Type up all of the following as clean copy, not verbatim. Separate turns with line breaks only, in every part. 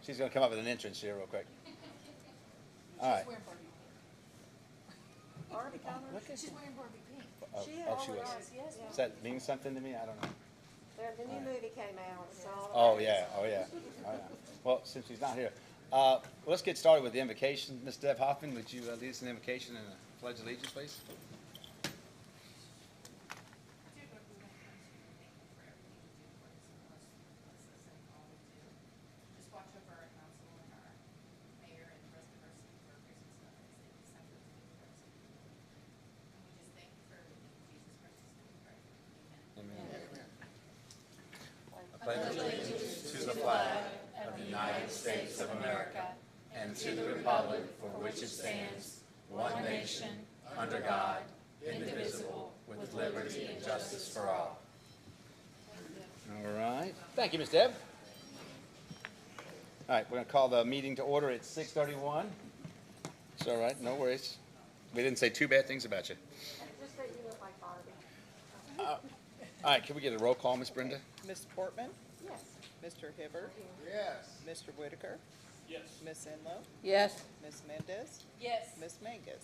She's going to come up with an entrance here real quick. All right.
Barbie colors?
She's wearing Barbie pink.
Oh,
She
oh, she was.
Yes, yes.
Does that mean something to me? I don't know.
The new movie came out, so.
Oh, yeah, oh, yeah. Oh, yeah. Well, since she's not here, let's get started with the invocation. Ms. Deb Hoffman, would you lead us in the invocation and a pledge of allegiance, please?
Just watch over our council and our mayor and the rest of our city workers and stuff as they decide to do the rest. And we just thank you for everything. In Jesus Christ's name we pray. Amen.
Amen. I pledge allegiance to the flag of the United States of America and to the republic for which it stands, one nation, under God, indivisible, with liberty and justice for all. All right. Thank you, Ms. Deb. All right, we're going to call the meeting to order at 6:31. It's all right, no worries. We didn't say two bad things about you.
Just that you look like Barbie.
All right, can we get a roll call, Ms. Brenda?
Ms. Portman?
Yes.
Mr. Hibbert?
Yes.
Mr. Whitaker?
Yes.
Ms. Enlow?
Yes.
Ms. Mendez?
Yes.
Ms. Mangus?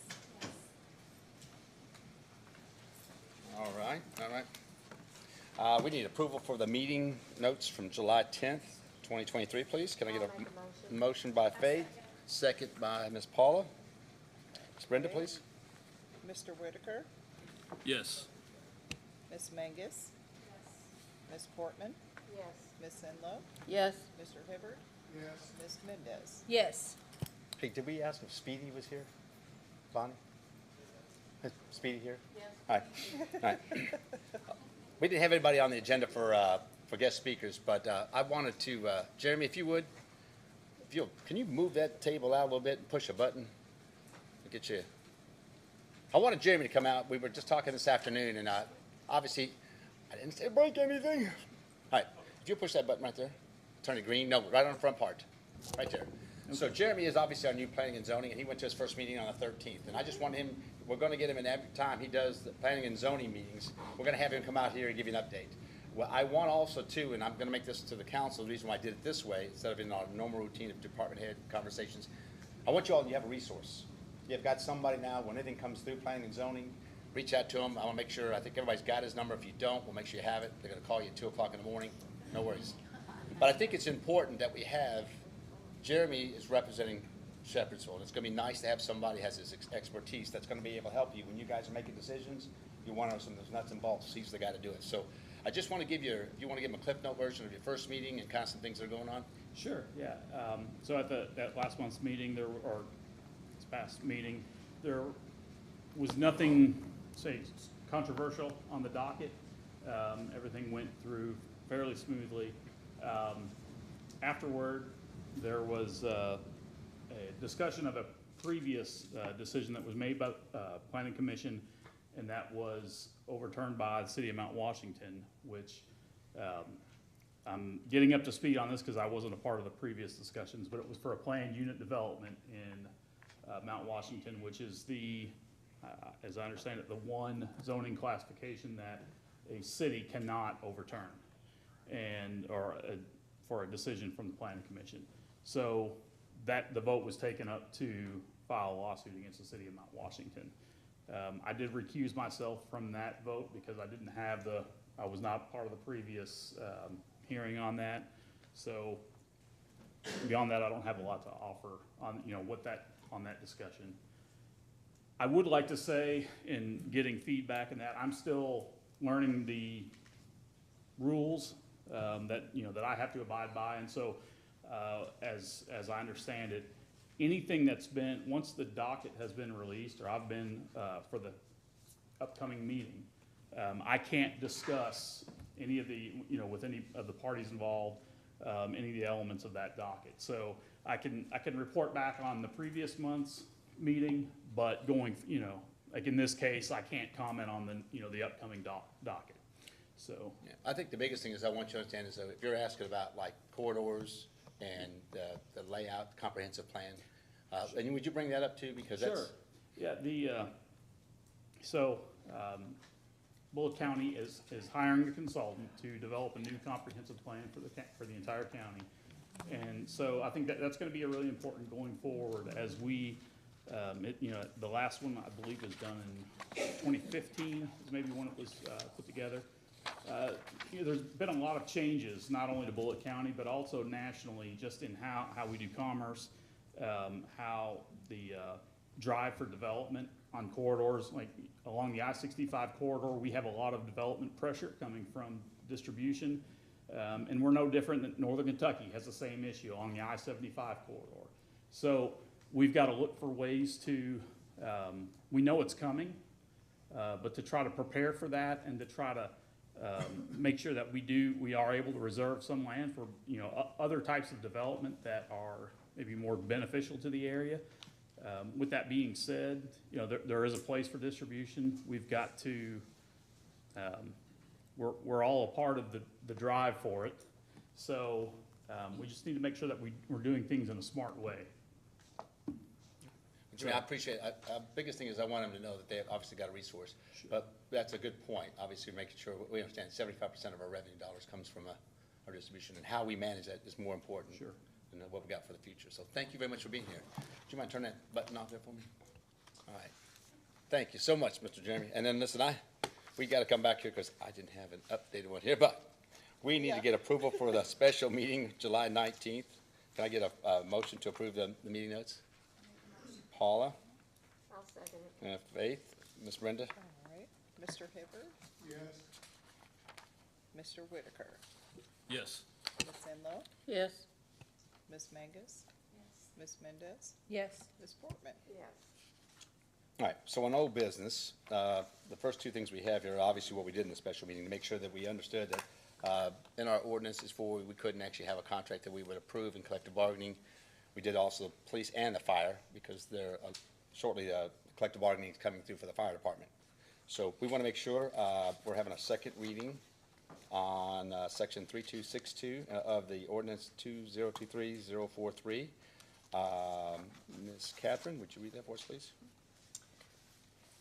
All right, all right. We need approval for the meeting notes from July 10th, 2023, please. Can I get
I'll make
a motion by Faith, second by Ms. Paula? Ms. Brenda, please.
Mr. Whitaker?
Yes.
Ms. Mangus? Ms. Portman?
Yes.
Ms. Enlow?
Yes.
Mr. Hibbert?
Yes.
Ms. Mendez?
Yes.
Hey, did we ask if Speedy was here? Bonnie? Is Speedy here?
Yes.
All right, all right. We didn't have anybody on the agenda for guest speakers, but I wanted to, Jeremy, if you would, can you move that table out a little bit and push a button? I'll get you. I wanted Jeremy to come out. We were just talking this afternoon, and obviously, I didn't say break anything. All right, if you push that button right there, turn it green. No, right on the front part, right there. So Jeremy is obviously our new planning and zoning, and he went to his first meeting on the 13th. And I just want him, we're going to get him in every time he does the planning and zoning meetings, we're going to have him come out here and give you an update. Well, I want also too, and I'm going to make this to the council, the reason why I did it this way, instead of in our normal routine of department head conversations, I want you all, you have a resource. You've got somebody now, when anything comes through planning and zoning, reach out to them. I want to make sure, I think everybody's got his number. If you don't, we'll make sure you have it. They're going to call you at 2 o'clock in the morning. No worries. But I think it's important that we have, Jeremy is representing Shepherdsville. It's going to be nice to have somebody who has this expertise that's going to be able to help you when you guys are making decisions. You want to know some of those nuts and bolts. He's the guy to do it. So I just want to give you, if you want to give him a Cliff Note version of your first meeting and kind of some things that are going on.
Sure, yeah. So at that last month's meeting, or this past meeting, there was nothing, say, controversial on the docket. Everything went through fairly smoothly. Afterward, there was a discussion of a previous decision that was made by Planning Commission, and that was overturned by the City of Mount Washington, which I'm getting up to speed on this because I wasn't a part of the previous discussions, but it was for a planned unit development in Mount Washington, which is the, as I understand it, the one zoning classification that a city cannot overturn for a decision from the Planning Commission. So the vote was taken up to file a lawsuit against the City of Mount Washington. I did recuse myself from that vote because I was not part of the previous hearing on that. So beyond that, I don't have a lot to offer on, on that discussion. I would like to say, in getting feedback in that, I'm still learning the rules that I have to abide by, and so as I understand it, anything that's been, once the docket has been released, or I've been for the upcoming meeting, I can't discuss any of the, with any of the parties involved, any of the elements of that docket. So I can report back on the previous month's meeting, but going, like in this case, I can't comment on the upcoming docket. So
Yeah, I think the biggest thing is I want you to understand is that if you're asking about like corridors and the layout, comprehensive plan, and would you bring that up too? Because
sure.
that's
Yeah, Bullitt County is hiring a consultant to develop a new comprehensive plan for the entire county. And so I think that that's gonna be a really important going forward as we, the last one, I believe, was done in 2015, is maybe when it was put together. There's been a lot of changes, not only to Bullitt County, but also nationally, just in how we do commerce, how the drive for development on corridors, like along the I-65 corridor, we have a lot of development pressure coming from distribution. And we're no different than Northern Kentucky has the same issue along the I-75 corridor. So we've got to look for ways to, we know it's coming, but to try to prepare for that and to try to make sure that we are able to reserve some land for, other types of development that are maybe more beneficial to the area. With that being said, there is a place for distribution. We've got to, we're all a part of the drive for it. So we just need to make sure that we're doing things in a smart way.
Jimmy, I appreciate it. Biggest thing is I want them to know that they've obviously got a resource. But that's a good point. Obviously, making sure we understand 75% of our revenue dollars comes from our distribution, and how we manage that is more important
Sure.
than what we got for the future. So thank you very much for being here. Do you mind turning that button off there for me? All right. Thank you so much, Mr. Jeremy. And then listen, we got to come back here because I didn't have an updated one here, but we need to get approval for the special meeting, July 19th. Can I get a motion to approve the meeting notes? Paula,
I'll second it.
Faith, Ms. Brenda?
All right. Mr. Hibbert,
Yes.
Mr. Whitaker,
Yes.
Ms. Enlow,
Yes.
Ms. Mangus, Ms. Mendez,
Yes.
Ms. Portman.
Yes.
All right, so on old business, the first two things we have here are obviously what we did in the special meeting, to make sure that we understood that in our ordinances we couldn't actually have a contract that we would approve in collective bargaining. We did also the police and the fire, because they're shortly collective bargaining is coming through for the fire department. So we want to make sure we're having a second reading on section 3262 of the ordinance 2023043. Ms. Catherine, would you read that for us, please?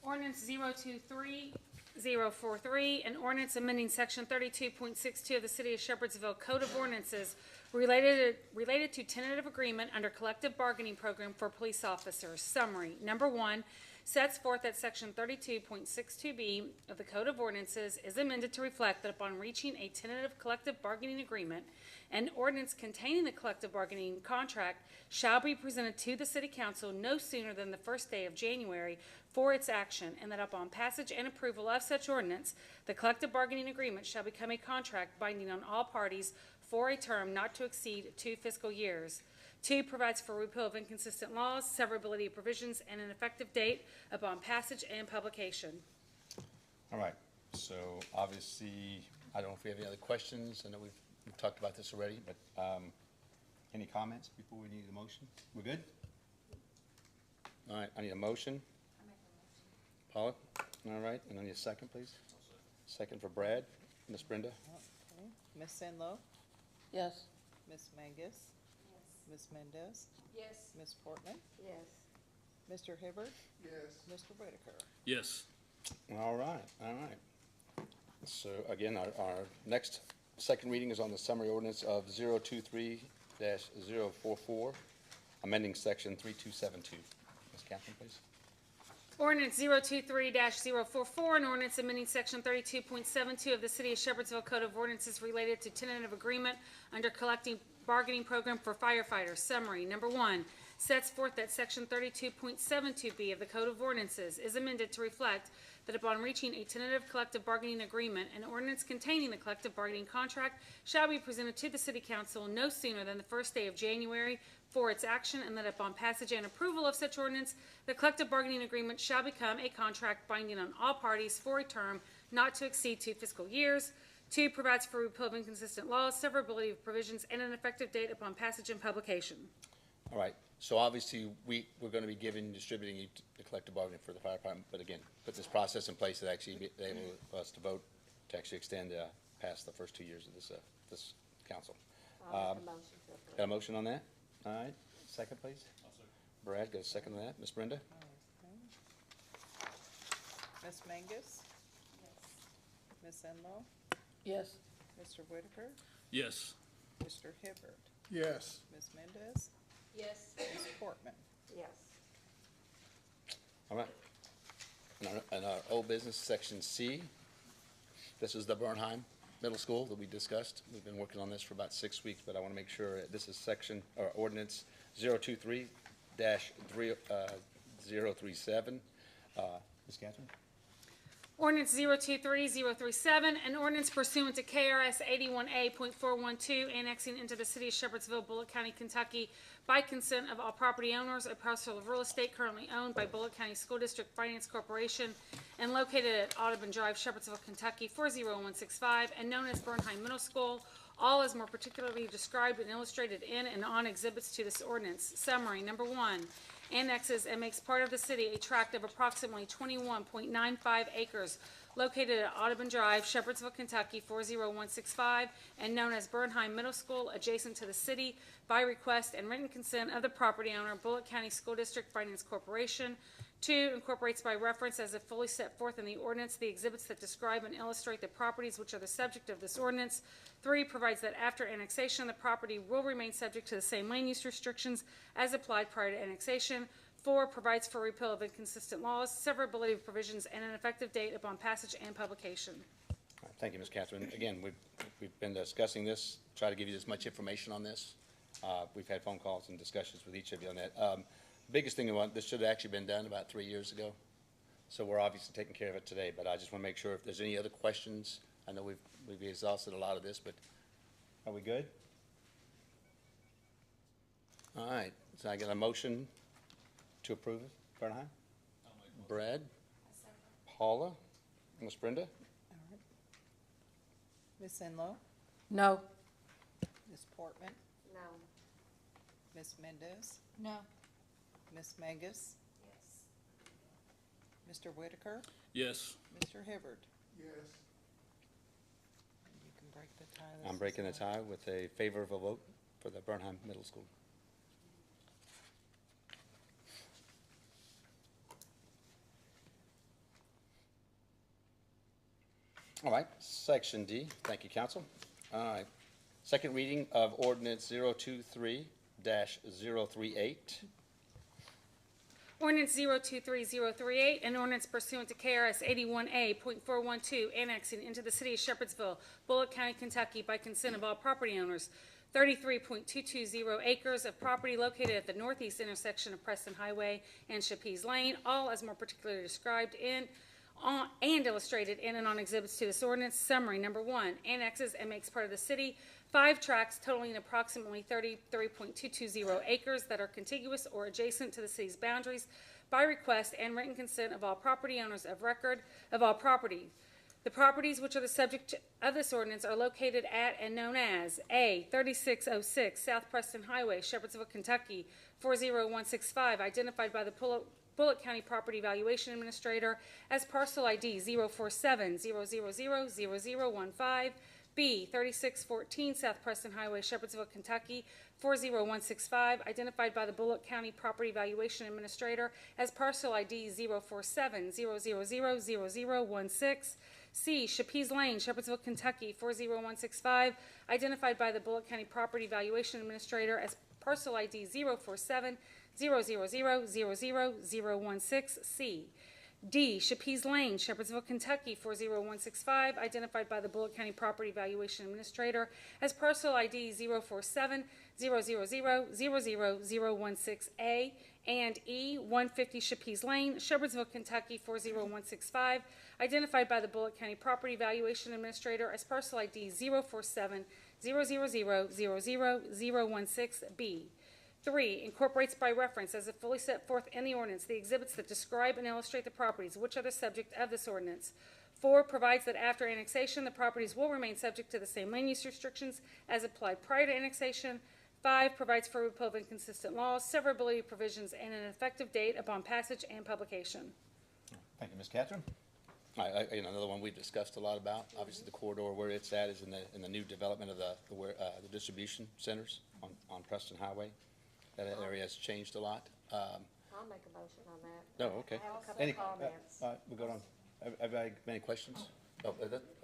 Ordinance 023043, an ordinance amending section 32.62 of the City of Shepherdsville Code of Ordinances related to tentative agreement under collective bargaining program for police officers. Summary. Number one, sets forth that section 32.62B of the Code of Ordinances is amended to reflect that upon reaching a tentative collective bargaining agreement, an ordinance containing the collective bargaining contract shall be presented to the City Council no sooner than the first day of January for its action, and that upon passage and approval of such ordinance, the collective bargaining agreement shall become a contract binding on all parties for a term not to exceed 2 fiscal years. 2, provides for repeal of inconsistent laws, severability of provisions, and an effective date upon passage and publication.
All right, so obviously, I don't know if we have any other questions. I know we've talked about this already, but any comments before we need a motion? We're good? All right, I need a motion. Paula? All right, and I need a second, please. Second for Brad. Ms. Brenda?
Okay. Ms. Enlow,
Yes.
Ms. Mangus, Ms. Mendez,
Yes.
Ms. Portman,
Yes.
Mr. Hibbert,
Yes.
Mr. Whitaker.
Yes.
All right, all right. So again, our next second reading is on the summary ordinance of 023-044, amending section 3272. Ms. Catherine, please.
Ordinance 023-044, an ordinance amending section 32.72 of the City of Shepherdsville Code of Ordinances related to tentative agreement under collective bargaining program for firefighters. Summary. Number one, sets forth that section 32.72B of the Code of Ordinances is amended to reflect that upon reaching a tentative collective bargaining agreement, an ordinance containing the collective bargaining contract shall be presented to the City Council no sooner than the first day of January for its action, and that upon passage and approval of such ordinance, the collective bargaining agreement shall become a contract binding on all parties for a term not to exceed 2 fiscal years. 2, provides for repeal of inconsistent laws, severability of provisions, and an effective date upon passage and publication.
All right, so obviously, we're going to be distributing you the collective bargaining for the fire department, but again, put this process in place to actually be able for us to vote to actually extend past the first 2 years of this council.
I'll make a motion to approve.
Got a motion on that? All right, second, please. Brad, got a second on that. Ms. Brenda?
Okay. Ms. Mangus, Ms. Enlow,
Yes.
Mr. Whitaker,
Yes.
Mr. Hibbert,
Yes.
Ms. Mendez,
Yes.
Ms. Portman.
Yes.
All right. And our old business, section C. This is the Bernheim Middle School that we discussed. We've been working on this for about 6 weeks, but I want to make sure this is section, or ordinance 023-037. Ms. Catherine?
Ordinance 023-037, an ordinance pursuant to KRS 81A.412, annexing into the city of Shepherdsville, Bullitt County, Kentucky, by consent of all property owners, a parcel of real estate currently owned by Bullitt County School District Finance Corporation and located at Audubon Drive, Shepherdsville, Kentucky, 40165, and known as Bernheim Middle School, all as more particularly described and illustrated in and on exhibits to this ordinance. Summary, number one, annexes and makes part of the city a tract of approximately 21.95 acres located at Audubon Drive, Shepherdsville, Kentucky, 40165, and known as Bernheim Middle School, adjacent to the city, by request and written consent of the property owner, Bullitt County School District Finance Corporation. Two, incorporates by reference as if fully set forth in the ordinance the exhibits that describe and illustrate the properties which are the subject of this ordinance. Three, provides that after annexation, the property will remain subject to the same land use restrictions as applied prior to annexation. Four, provides for repeal of inconsistent laws, severability of provisions, and an effective date upon passage and publication.
All right, thank you, Ms. Catherine. Again, we've been discussing this, try to give you as much information on this. We've had phone calls and discussions with each of you on that. Biggest thing we want, this should have actually been done about 3 years ago. So we're obviously taking care of it today, but I just want to make sure if there's any other questions. I know we've exhausted a lot of this, but are we good? All right, so I get a motion to approve it, Bernheim? Brad? Paula? Ms. Brenda?
All right. Ms. Enlow,
No.
Ms. Portman,
No.
Ms. Mendez,
No.
Ms. Mangus,
Yes.
Mr. Whitaker,
Yes.
Mr. Hibbard.
Yes.
And you can break the tie. This
I'm
is
breaking the
not-
tie with a favorable vote for the Bernheim Middle School. All right, section D, thank you, council. All right, second reading of ordinance 023-038.
Ordinance 023-038, an ordinance pursuant to KRS 81A.412, annexing into the city of Shepherdsville, Bullitt County, Kentucky, by consent of all property owners, 33.220 acres of property located at the northeast intersection of Preston Highway and Shapees Lane, all as more particularly described in and illustrated in and on exhibits to this ordinance. Summary, number one, annexes and makes part of the city 5 tracts totaling approximately 33.220 acres that are contiguous or adjacent to the city's boundaries by request and written consent of all property owners of record of all property. The properties which are the subject of this ordinance are located at and known as A, 3606 South Preston Highway, Shepherdsville, Kentucky, 40165, identified by the Bullitt County Property Valuation Administrator as parcel ID 047-000-0015. B, 3614 South Preston Highway, Shepherdsville, Kentucky, 40165, identified by the Bullitt County Property Valuation Administrator as parcel ID 047-000-0016. C, Shapees Lane, Shepherdsville, Kentucky, 40165, identified by the Bullitt County Property Valuation Administrator as parcel ID 047-000-0016C. D, Shapees Lane, Shepherdsville, Kentucky, 40165, identified by the Bullitt County Property Valuation Administrator as parcel ID 047-000-0016A, and E, 150 Shapees Lane, Shepherdsville, Kentucky, 40165, identified by the Bullitt County Property Valuation Administrator as parcel ID 047-000-0016B. 3, incorporates by reference as if fully set forth in the ordinance the exhibits that describe and illustrate the properties which are the subject of this ordinance. 4, provides that after annexation, the properties will remain subject to the same land use restrictions as applied prior to annexation. 5, provides for repeal of inconsistent laws, severability provisions, and an effective date upon passage and publication.
Thank you, Ms. Catherine. Another one we've discussed a lot about, obviously the corridor where it's at is in the new development of the distribution centers on Preston Highway. That area has changed a lot.
I'll make a motion on that.
No, okay.
I have a couple
Any,
of comments.
we'll go on. Everybody, any questions? Oh,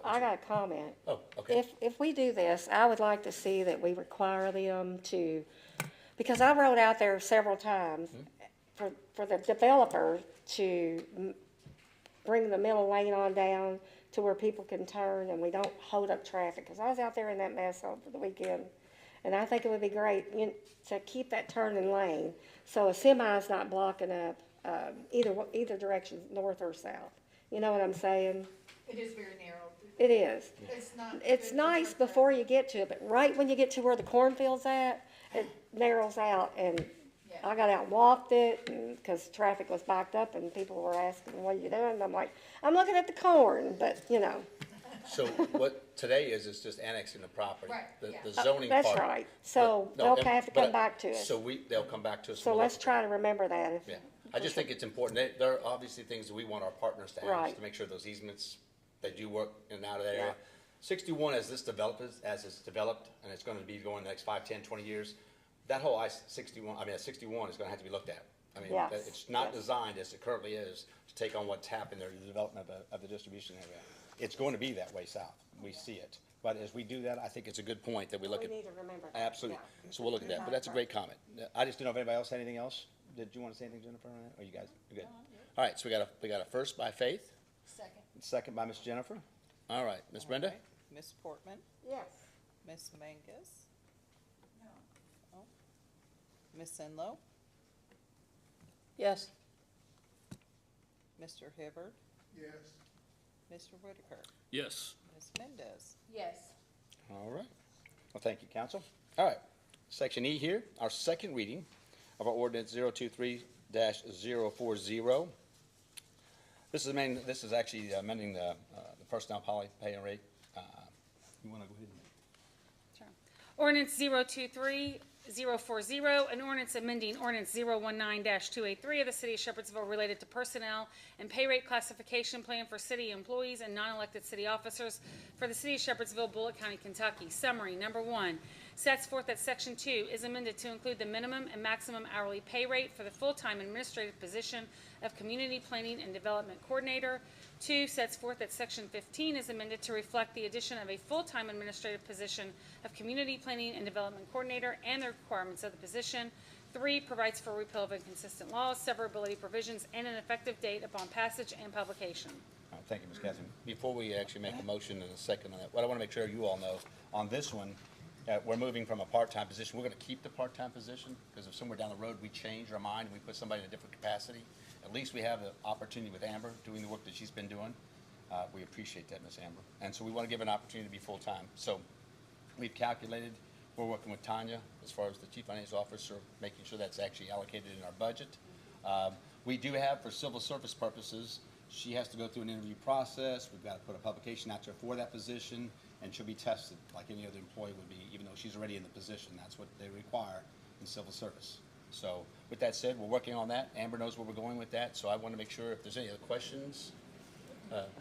I got a comment.
oh, okay.
If we do this, I would like to see that we require them to, because I wrote out there several times for the developer to bring the middle lane on down to where people can turn and we don't hold up traffic. Because I was out there in that mess over the weekend, and I think it would be great, to keep that turning lane so a semi's not blocking up either direction, north or south. You know what I'm saying?
It is very narrow.
It is.
It's not.
It's nice before you get to it, but right when you get to where the cornfield's at, it narrows out, and I got out and walked it, and, cause traffic was backed up, and people were asking, what are you doing? And I'm like, I'm looking at the corn, but,
So what today is just annexing the property.
Right,
The
yeah.
the zoning part.
that's right. So
No,
they'll have to
but-
come back to us.
So they'll come back to us.
So
and we'll
let's
look at
try to remember that.
it. Yeah, I just think it's important. There are obviously things that we want our partners to have,
Right.
to make sure those easements, they do work in and out of that
Yeah.
area. 61, as this develops, as it's developed, and it's gonna be going the next 5, 10, 20 years, that whole I-61 is gonna have to be looked at. I mean,
Yes,
it's not
yes.
designed as it currently is to take on what's happened there, the development of the distribution area. It's going to be that way south. We see it. But as we do that, I think it's a good point that we look
We
at.
need to remember that.
Absolutely.
Yeah.
So we'll look at that. But that's a great comment. I just didn't know if anybody else had anything else. Did you want to say anything, Jennifer, on that? Or you guys, you good? All right, so we got a first by Faith,
Second.
second by Miss Jennifer. All right, Miss Brenda?
Alright. Ms. Portman,
Yes.
Ms. Mangus,
No.
Ms. Enlow,
Yes.
Mr. Hibbard,
Yes.
Mr. Whitaker,
Yes.
Ms. Mendez.
Yes.
All right. Well, thank you, council. All right, section E here, our second reading of our ordinance 023-040. This is actually amending the personnel pay and rate. You want to go ahead and?
Sure. Ordinance 023-040, an ordinance amending ordinance 019-283 of the city of Shepherdsville related to personnel and pay rate classification plan for city employees and non-elected city officers for the city of Shepherdsville, Bullitt County, Kentucky. Summary, number 1, sets forth that section 2 is amended to include the minimum and maximum hourly pay rate for the full-time administrative position of community planning and development coordinator. 2, sets forth that section 15 is amended to reflect the addition of a full-time administrative position of community planning and development coordinator and the requirements of the position. 3, provides for repeal of inconsistent laws, severability provisions, and an effective date upon passage and publication.
All right, thank you, Ms. Catherine. Before we actually make a motion in a second on that, what I want to make sure you all know, on this one, we're moving from a part-time position. We're going to keep the part-time position, because if somewhere down the road we change our mind and we put somebody in a different capacity, at least we have the opportunity with Amber doing the work that she's been doing. We appreciate that, Ms. Amber. And so we want to give an opportunity to be full-time. So we've calculated, we're working with Tanya as far as the chief financial officer, making sure that's actually allocated in our budget. We do have, for civil service purposes, she has to go through an interview process. We've got to put a publication out there for that position, and she'll be tested like any other employee would be, even though she's already in the position. That's what they require in civil service. So with that said, we're working on that. Amber knows where we're going with that, so I want to make sure if there's any other questions.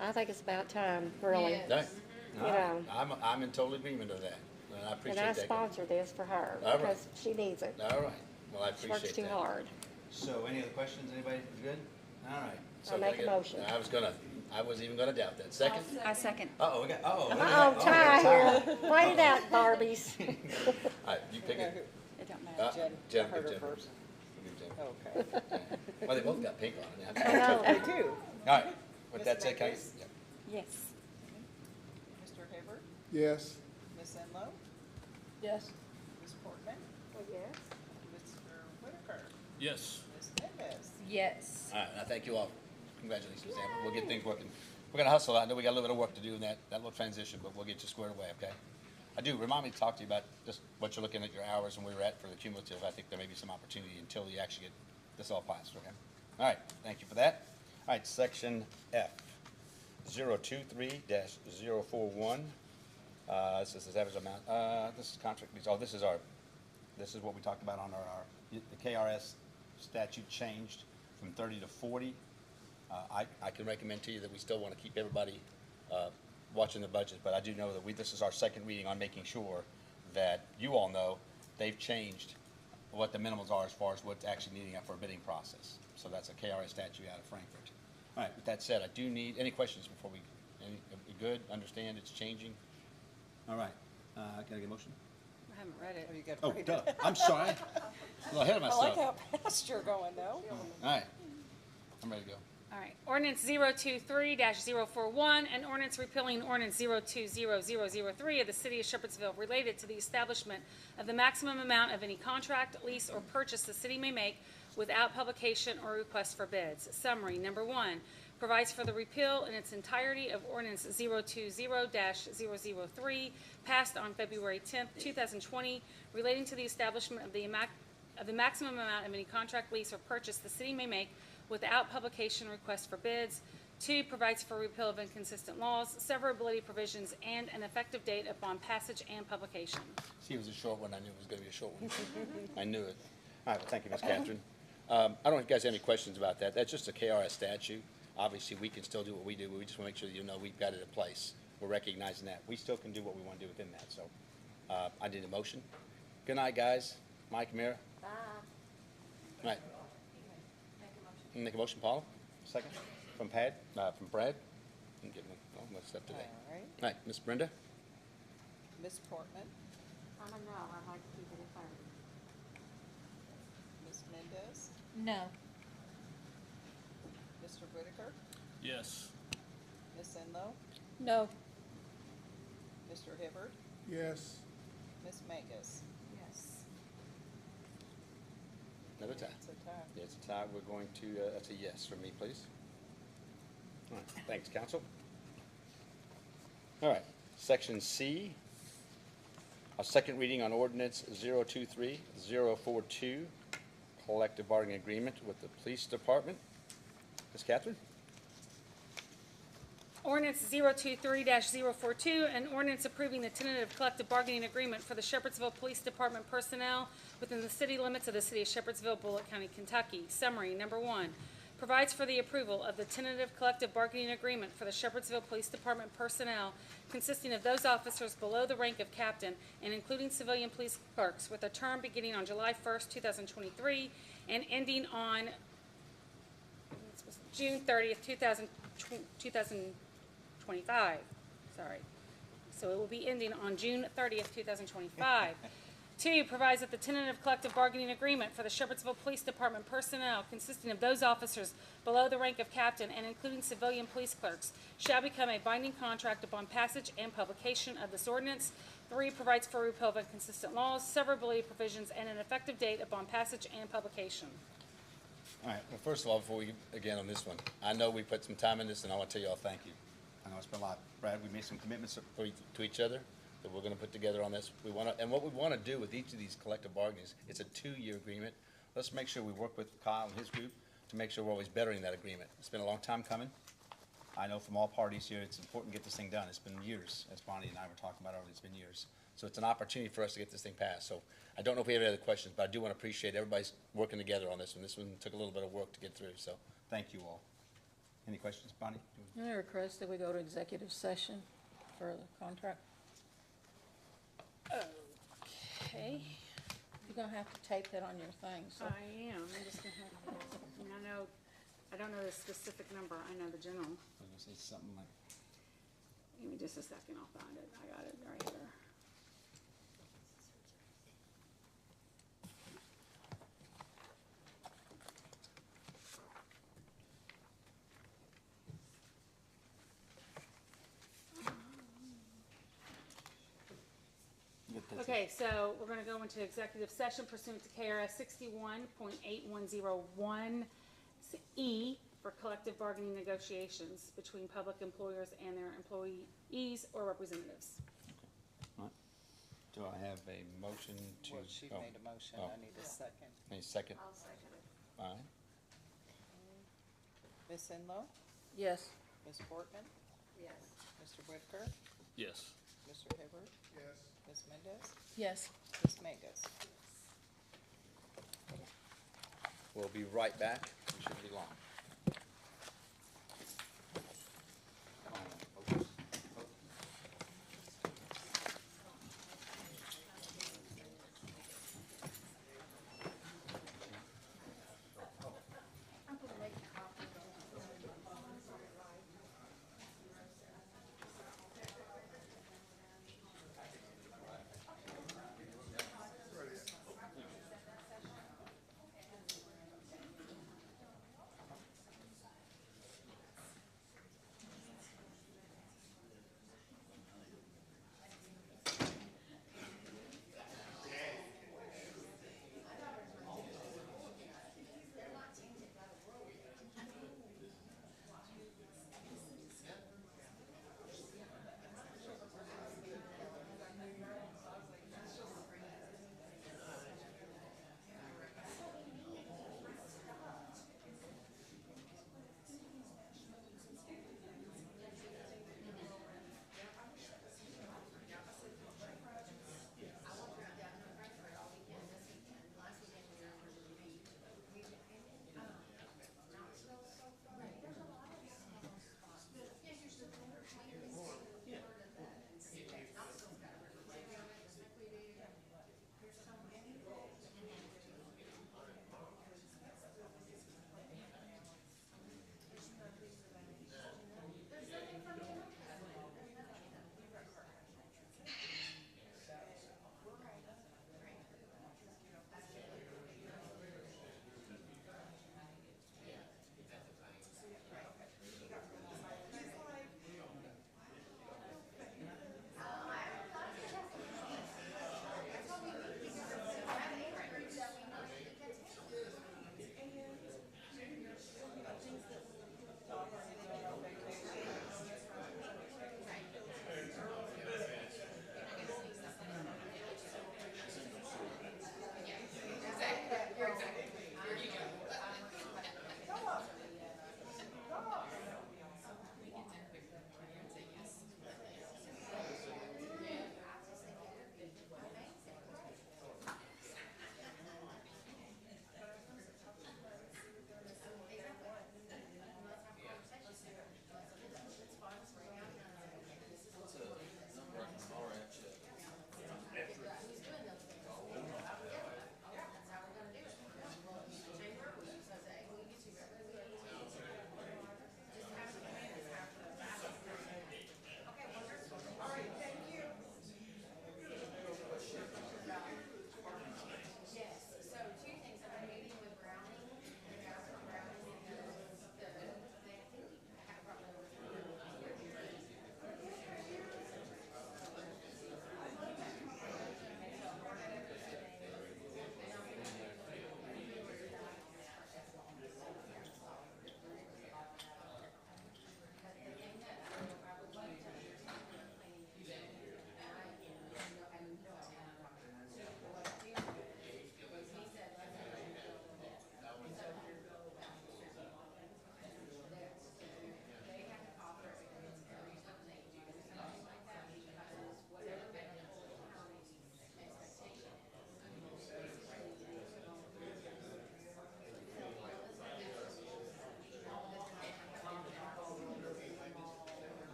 I think it's about time, really.
Yes.
No,
You know.
I'm in total agreement of that, and I
And
appreciate
I
that.
sponsor this for her,
All right.
because she needs it.
All right, well, I
She
appreciate that.
works too hard.
So any other questions, anybody, good? All right. So
I'll make
can I
a
get-
motion.
I wasn't even gonna doubt that. Second?
I second.
Uh-oh, we got,
Uh-oh,
we
tie
got
here. Wait it out, Barbies.
All right, you pick it.
It don't
Uh,
matter.
Jen,
Jen,
I heard her
Jen.
first.
You do, Jen.
Okay.
Well, they both got pink on it.
I know.
They do.
All right, with that
Ms.
said, can I?
Mangus?
Yeah.
Yes.
Mr. Hibbard,
Yes.
Ms. Enlow,
Yes.
Ms. Portman,
Yes.
Mr. Whitaker,
Yes.
Ms. Mendez.
Yes.
All right, I thank you all. Congratulations, Amber. We'll get things working. We're gonna hustle. I know we got a little bit of work to do in that little transition, but we'll get you squared away, okay? I do, remind me to talk to you about just what you're looking at your hours and where you're at for the cumulative. I think there may be some opportunity until you actually get this all passed, okay? All right, thank you for that. All right, section F, 023-041. This is the average amount, this is contract, this is what we talked about on the KRS statute changed from 30 to 40. I can recommend to you that we still want to keep everybody watching the budget, but I do know that this is our second reading on making sure that you all know they've changed what the minimums are as far as what's actually needing for a bidding process. So that's a KRS statute out of Frankfurt. All right, with that said, I do need, any questions before we good, understand it's changing? All right, can I get a motion?
I haven't read it.
Oh, you got
Oh,
to read
duh,
it.
I'm sorry. A little ahead of
I
myself.
like how fast you're going, though.
All right, I'm ready to go.
All right, ordinance 023-041, an ordinance repealing ordinance 0200003 of the city of Shepherdsville related to the establishment of the maximum amount of any contract, lease, or purchase the city may make without publication or request for bids. Summary, number one, provides for the repeal in its entirety of ordinance 020-003, passed on February 10th, 2020, relating to the establishment of the maximum amount of any contract, lease, or purchase the city may make without publication request for bids. Two, provides for repeal of inconsistent laws, severability provisions, and an effective date upon passage and publication.
See, it was a short one. I knew it was going to be a short one. I knew it. All right, well, thank you, Ms. Catherine. I don't know if you guys have any questions about that. That's just a KRS statute. Obviously, we can still do what we do, but we just want to make sure that you know we've got it in place. We're recognizing that. We still can do what we want to do within that, so I need a motion. Good night, guys. Mike, Mira.
Bye.
All right. Make a motion, Paula? Second? From Brad? I'm getting all messed up today.
All right.
All right, Miss Brenda?
Ms. Portman,
I don't know, I'd like to keep it in third.
Ms. Mendez,
No.
Mr. Whitaker,
Yes.
Ms. Enlow,
No.
Mr. Hibbard,
Yes.
Ms. Mangus.
Yes.
Another tie.
It's a tie.
Yeah, it's a tie. We're going to, that's a yes for me, please. All right, thanks, council. All right, section C, a second reading on ordinance 023-042, collective bargaining agreement with the police department. Ms. Catherine?
Ordinance 023-042, an ordinance approving the tentative collective bargaining agreement for the Shepherdsville Police Department personnel within the city limits of the city of Shepherdsville, Bullitt County, Kentucky. Summary, number one, provides for the approval of the tentative collective bargaining agreement for the Shepherdsville Police Department personnel consisting of those officers below the rank of captain and including civilian police clerks with a term beginning on July 1st, 2023 and ending on June 30th, 2025, sorry. So it will be ending on June 30th, 2025. Two, provides that the tentative collective bargaining agreement for the Shepherdsville Police Department personnel consisting of those officers below the rank of captain and including civilian police clerks shall become a binding contract upon passage and publication of this ordinance. Three, provides for repeal of inconsistent laws, severability provisions, and an effective date upon passage and publication.
All right, well, first of all, before we, again, on this one, I know we put some time in this, and I want to tell you all thank you. I know it's been a lot. Brad, we made some commitments to each other that we're going to put together on this. We want to, and what we want to do with each of these collective bargains, it's a 2-year agreement. Let's make sure we work with Kyle and his group to make sure we're always bettering that agreement. It's been a long time coming. I know from all parties here, it's important to get this thing done. It's been years, as Bonnie and I were talking about earlier, it's been years. So it's an opportunity for us to get this thing passed. So I don't know if we have any other questions, but I do want to appreciate everybody's working together on this one. This one took a little bit of work to get through, so thank you all. Any questions, Bonnie?
I request that we go to executive session for the contract.
Okay.
You're gonna have to tape that on your thing, so.
I am, I'm just gonna have, I don't know the specific number, I know the general.
I was gonna say something like,
Give me just a second, I'll find it, I got it right here. Okay, so we're gonna go into executive session pursuant to KRS 61.8101 E for collective bargaining negotiations between public employers and their employees or representatives.
do I have a motion to?
Well, she
oh,
made a motion.
oh.
I need a second.
Any second?
I'll second it.
All right.
Ms. Enlow,
Yes.
Ms. Portman,
Yes.
Mr. Whitaker,
Yes.
Mr. Hibbard,
Yes.
Ms. Mendez,
Yes.
Ms. Mangus.
We'll be right back. We shouldn't be long.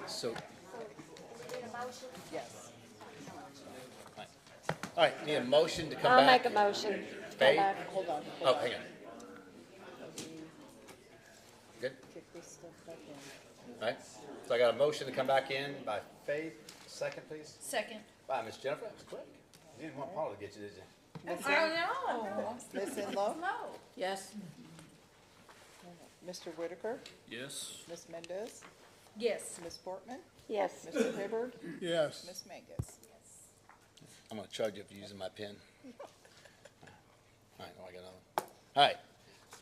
So,
Yes.
all right, need a motion to come
I'll
back?
make a motion. to come
Faye?
back.
Hold on.
Oh, hang on. Good?
Kick this stuff back in.
All right, so I got a motion to come back in by Faith. Second, please.
Second.
By Ms. Jennifer. That was quick. You didn't want Paula to get you, did you?
know.
Ms. Enlow?
No.
Yes.
Mr. Whitaker?
Yes.
Ms. Mendez?
Yes.
Ms. Portman?
Yes.
Mr. Hibbard?
Yes.
Ms. Mangus?
I'm gonna charge you for using my pen. All right, oh, I got another one. All right,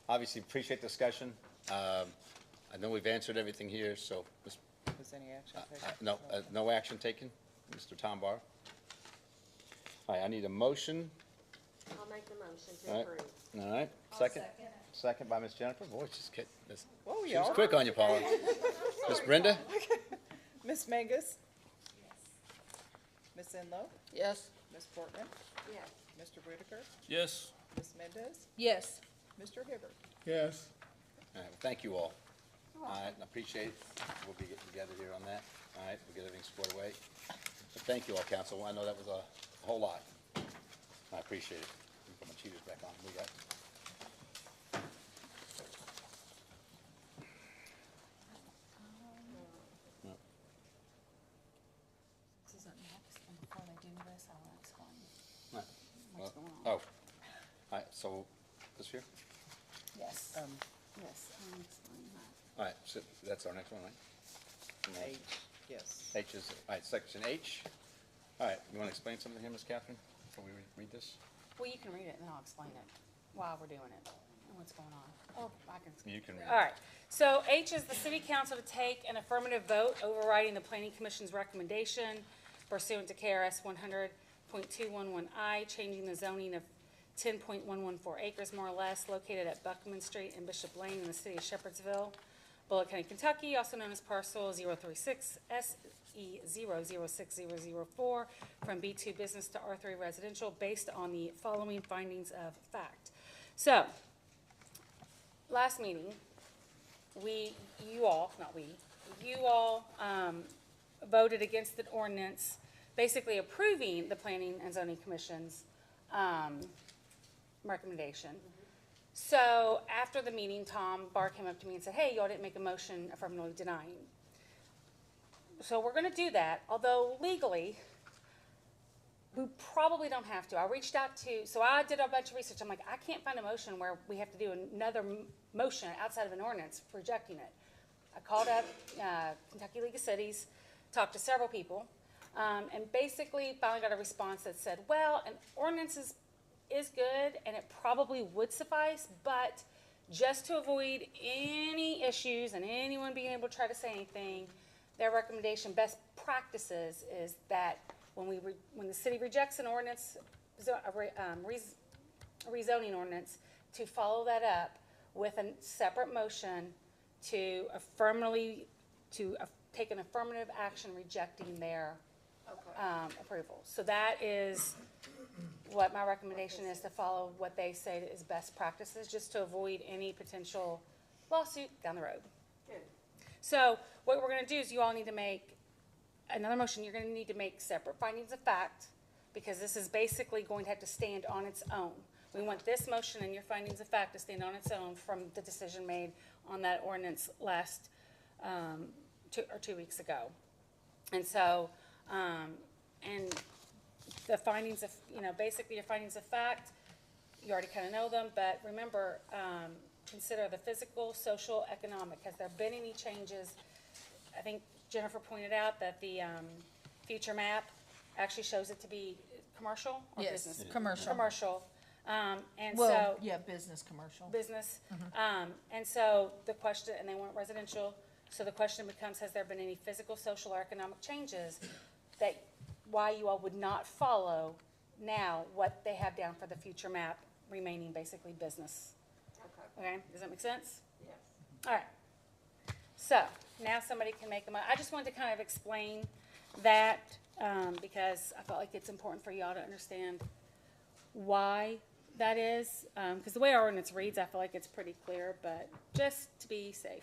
obviously appreciate the discussion. I know we've answered everything here, so,
Was any action taken?
no action taken, Mr. Tom Barr. All right, I need a motion,
I'll make the motion
all right, all right, second? Second by Ms. Jennifer, boy, she's she
Whoa,
was
y'all.
quick on you, Paula. Ms. Brenda?
Ms. Mangus? Ms. Enlow?
Yes.
Ms. Portman?
Yes.
Mr. Whitaker?
Yes.
Ms. Mendez?
Yes.
Mr. Hibbard?
Yes.
All right, well, thank you all. All right, I appreciate it. We'll be getting together here on that. All right, we'll get everything squared away. But thank you all, council. I know that was a whole lot. I appreciate it. Let me put my cheaters back on. We got.
This is up next, and before they do this, I will explain.
All right,
What's
well,
going on?
Oh, all right, so this here?
Yes,
Um,
yes, I'll explain that.
All right, so that's our next one, right?
H, yes.
H is, all right, section H. All right, you want to explain something here, Ms. Catherine, before we read this?
Well, you can read it, and then I'll explain it, why we're doing it, and what's going on. Oh, I can.
You can read it.
All right, so H is the city council to take an affirmative vote overriding the planning commission's recommendation pursuant to KRS 100.211I, changing the zoning of 10.114 acres more or less located at Buckman Street and Bishop Lane in the city of Shepherdsville, Bullitt County, Kentucky, also known as parcel 036 SE006004 from B2 business to R3 residential based on the following findings of fact. So, last meeting, you all voted against the ordinance, basically approving the Planning and Zoning Commission's recommendation. So after the meeting, Tom Barr came up to me and said, hey, y'all didn't make a motion affirmatively denying. So we're gonna do that, although legally, we probably don't have to. I reached out to, so I did a bunch of research. I'm like, I can't find a motion where we have to do another motion outside of an ordinance for rejecting it. I called up Kentucky League of Cities, talked to several people, and basically finally got a response that said, well, an ordinance is good and it probably would suffice, but just to avoid any issues and anyone being able to try to say anything, their recommendation, best practices, is that when the city rejects an ordinance, a rezoning ordinance, to follow that up with a separate motion to take an affirmative action rejecting their approval. So that is what my recommendation is, to follow what they say is best practices, just to avoid any potential lawsuit down the road. So what we're gonna do is you all need to make another motion. You're gonna need to make separate findings of fact, because this is basically going to have to stand on its own. We want this motion and your findings of fact to stand on its own from the decision made on that ordinance last, 2 weeks ago. And so, and the findings of, basically your findings of fact, you already kind of know them, but remember, consider the physical, social, economic. Has there been any changes? I think Jennifer pointed out that the future map actually shows it to be commercial or
Yes,
business?
commercial.
Commercial. And
Well,
so,
yeah, business, commercial.
business. And so the question, and they weren't residential, so the question becomes, has there been any physical, social, or economic changes that, why you all would not follow now what they have down for the future map, remaining basically business? Okay, does that make sense?
Yes.
All right. So, now somebody can make I just wanted to kind of explain that, because I felt like it's important for y'all to understand why that is. Because the way our ordinance reads, I feel like it's pretty clear, but just to be safe.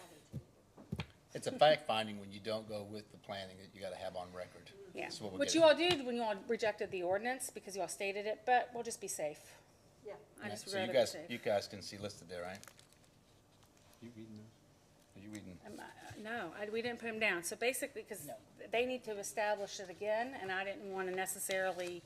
It's a fact finding when you don't go with the planning that you gotta have on record.
Yeah,
That's what we're
which
getting
you all did when you all rejected the ordinance, because you all stated it, but we'll just be safe.
Yeah.
I just
So
rather
you
be
guys,
safe.
you guys can see listed there, right? You reading those? Are you reading?
No, we didn't put them down, so basically, because they need to establish it again, and I didn't want to necessarily,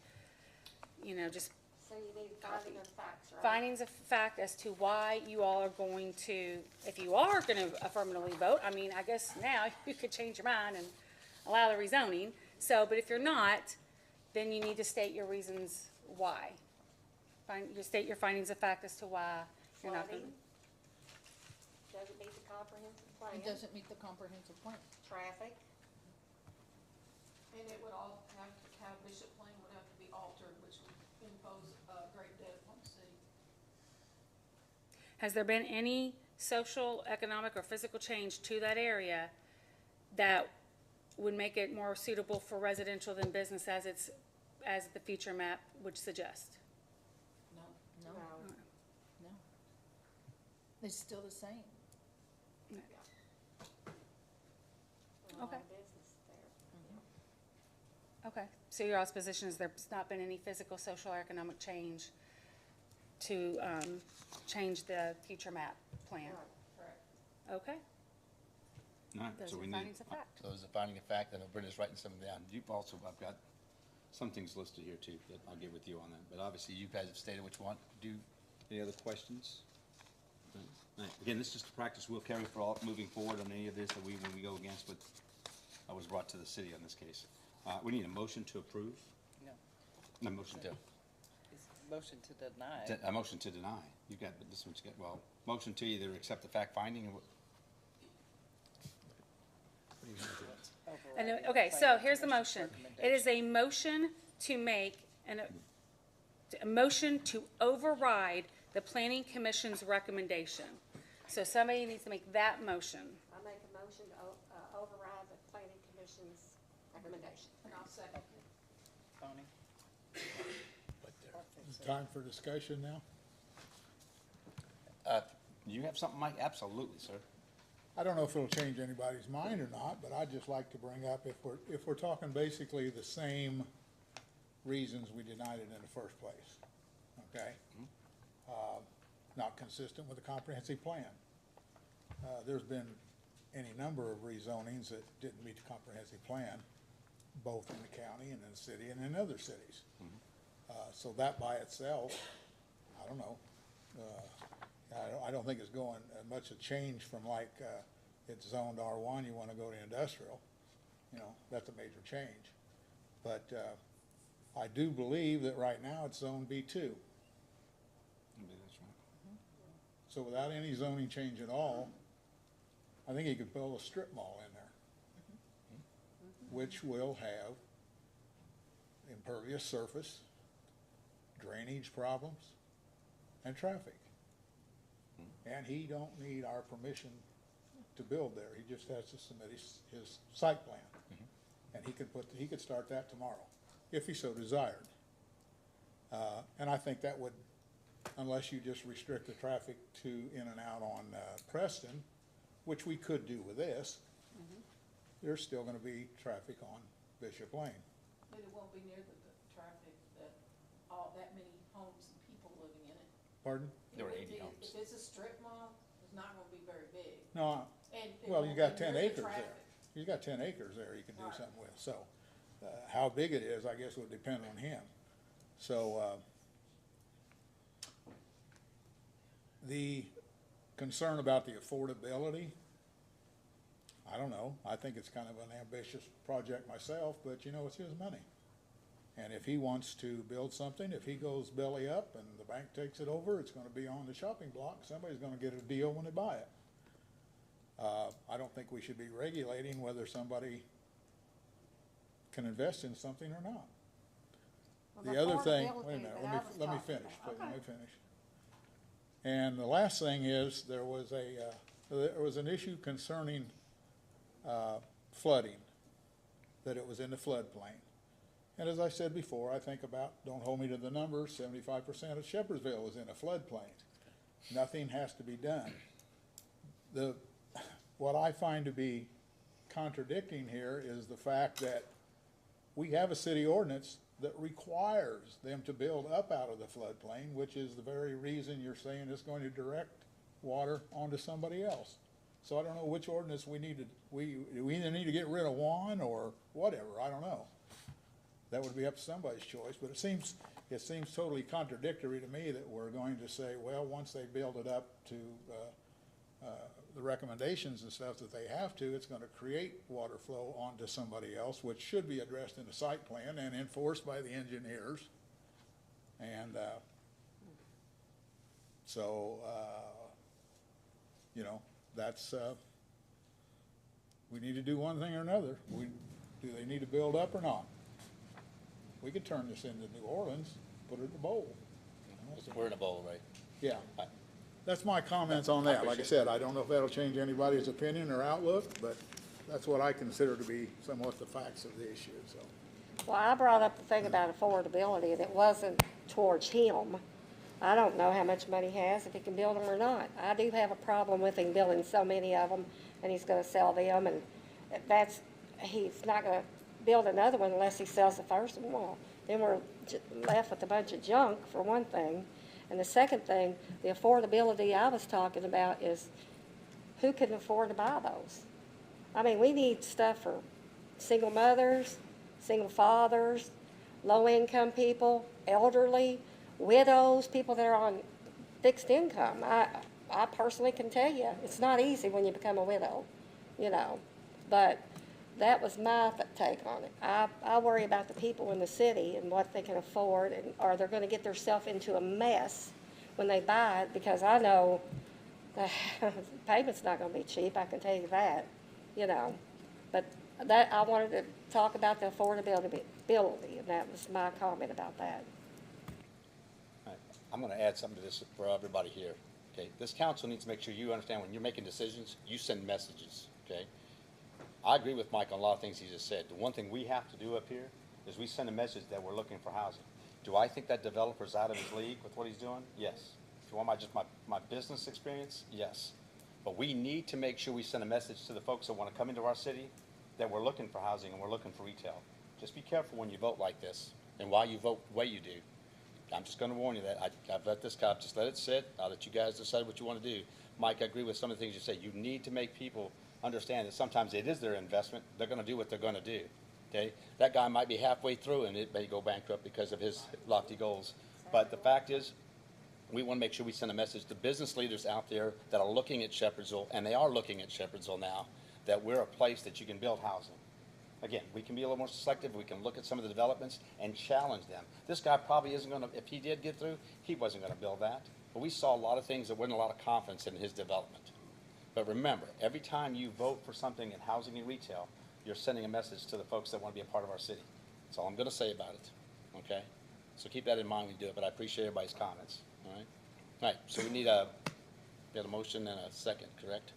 just
So you need finding of facts, right?
findings of fact as to why you all are going to, if you are gonna affirmatively vote, I mean, I guess now you could change your mind and allow the rezoning. So, but if you're not, then you need to state your reasons why. You state your findings of fact as to why you're not gonna.
Flooding. Doesn't meet the comprehensive plan.
It doesn't meet the comprehensive plan.
Traffic.
And it would all have Bishop Lane would have to be altered, which would impose a great debt upon the city.
Has there been any social, economic, or physical change to that area that would make it more suitable for residential than business as the future map would suggest?
No,
No.
no. It's still the same.
A lot
Okay.
of business there.
Okay, so your all's position is there's not been any physical, social, or economic change to, change the future map plan? Okay,
All right,
those
so
are
we
the
need.
findings of fact.
So those are finding of fact, and Brenda's writing some down. You've also, I've got some things listed here too, that I'll get with you on that. But obviously, you guys have stated what you want to do. Any other questions? All right. Again, this is just a practice we'll carry for all, moving forward on any of this that when we go against what was brought to the city on this case. We need a motion to approve,
No,
no, motion to,
it's motion to deny.
a motion to deny. You've got, this one's got, well, motion to either accept the fact finding and what?
And, okay, so here's the motion. It is a motion to make a motion to override the planning commission's recommendation. So somebody needs to make that motion.
I make a motion to override the planning commission's recommendation.
And I'll second it.
Tony?
Is it time for discussion now?
You have something, Mike? Absolutely, sir.
I don't know if it'll change anybody's mind or not, but I'd just like to bring up, if we're talking basically the same reasons we denied it in the first place, okay? Not consistent with the comprehensive plan. There's been any number of rezonings that didn't meet the comprehensive plan, both in the county and in the city and in other cities. So that by itself, I don't know, I don't think it's going much a change from like, it's zoned R1, you wanna go to industrial, that's a major change. But, I do believe that right now it's zone B2.
Maybe that's right.
So without any zoning change at all, I think you could build a strip mall in there, which will have impervious surface, drainage problems, and traffic. And he don't need our permission to build there. He just has to submit his site plan. And he could start that tomorrow, if he so desired. And I think that would, unless you just restrict the traffic to in and out on Preston, which we could do with this, there's still gonna be traffic on Bishop Lane.
But it won't be near the traffic that all that many homes and people living in it.
Pardon?
There were
It would
80
be-
homes.
If it's a strip mall, it's not gonna be very big.
No,
And it
well, you
won't
got
be
10
near the
acres there.
traffic.
You got 10 acres there you can do
Right.
something with. So, how big it is, I guess, would depend on him. So, the concern about the affordability, I don't know. I think it's kind of an ambitious project myself, but it's his money. And if he wants to build something, if he goes belly up and the bank takes it over, it's gonna be on the shopping block. Somebody's gonna get a deal when they buy it. I don't think we should be regulating whether somebody can invest in something or not.
Well,
The other thing,
affordability
wait a minute,
that
let
I
me,
was
let me
talking
finish,
about.
let me finish. And the last thing is, there was an issue concerning, flooding, that it was in the floodplain. And as I said before, I think about, don't hold me to the numbers, 75% of Shepherdsville is in a floodplain. Nothing has to be done. What I find to be contradicting here is the fact that we have a city ordinance that requires them to build up out of the floodplain, which is the very reason you're saying it's going to direct water onto somebody else. So I don't know which ordinance we need to, we either need to get rid of one or whatever, I don't know. That would be up to somebody's choice, but it seems totally contradictory to me that we're going to say, well, once they build it up to, the recommendations and stuff that they have to, it's gonna create water flow onto somebody else, which should be addressed in the site plan and enforced by the engineers. And, you know, that's, we need to do one thing or another. Do they need to build up or not? We could turn this into New Orleans, put it in a bowl.
We're in a bowl, right?
Yeah,
Right.
that's my comments on that. Like I said, I don't know if that'll change anybody's opinion or outlook, but that's what I consider to be somewhat the facts of the issue, so.
Well, I brought up the thing about affordability, and it wasn't towards him. I don't know how much money he has, if he can build them or not. I do have a problem with him building so many of them, and he's gonna sell them, and he's not gonna build another one unless he sells the first one. Well, then we're left with a bunch of junk, for one thing. And the second thing, the affordability I was talking about is who can afford to buy those? I mean, we need stuff for single mothers, single fathers, low-income people, elderly, widows, people that are on fixed income. I personally can tell you, it's not easy when you become a widow, you know, but that was my take on it. I worry about the people in the city and what they can afford, and or they're gonna get themselves into a mess when they buy it, because I know the payment's not gonna be cheap, I can tell you that, you know. But that, I wanted to talk about the affordability, and that was my comment about that.
All right. I'm gonna add something to this for everybody here, okay? This council needs to make sure you understand when you're making decisions, you send messages, okay? I agree with Mike on a lot of things he just said. The one thing we have to do up here is we send a message that we're looking for housing. Do I think that developer's out of his league with what he's doing? Yes. If you want my business experience, yes. But we need to make sure we send a message to the folks that wanna come into our city that we're looking for housing and we're looking for retail. Just be careful when you vote like this and why you vote the way you do. I'm just gonna warn you that I've let this go, just let it sit. I'll let you guys decide what you wanna do. Mike, I agree with some of the things you said. You need to make people understand that sometimes it is their investment. They're gonna do what they're gonna do, okay? That guy might be halfway through and it may go bankrupt because of his lofty goals. But the fact is, we wanna make sure we send a message to business leaders out there that are looking at Shepherdsville, and they are looking at Shepherdsville now, that we're a place that you can build housing. Again, we can be a little more selective. We can look at some of the developments and challenge them. This guy probably isn't gonna, if he did get through, he wasn't gonna build that. But we saw a lot of things that wasn't a lot of confidence in his development. But remember, every time you vote for something in housing and retail, you're sending a message to the folks that want to be a part of our city. That's all I'm going to say about it, okay? So keep that in mind when you do it, but I appreciate everybody's comments, all right? All right, so we need a motion and a second, correct?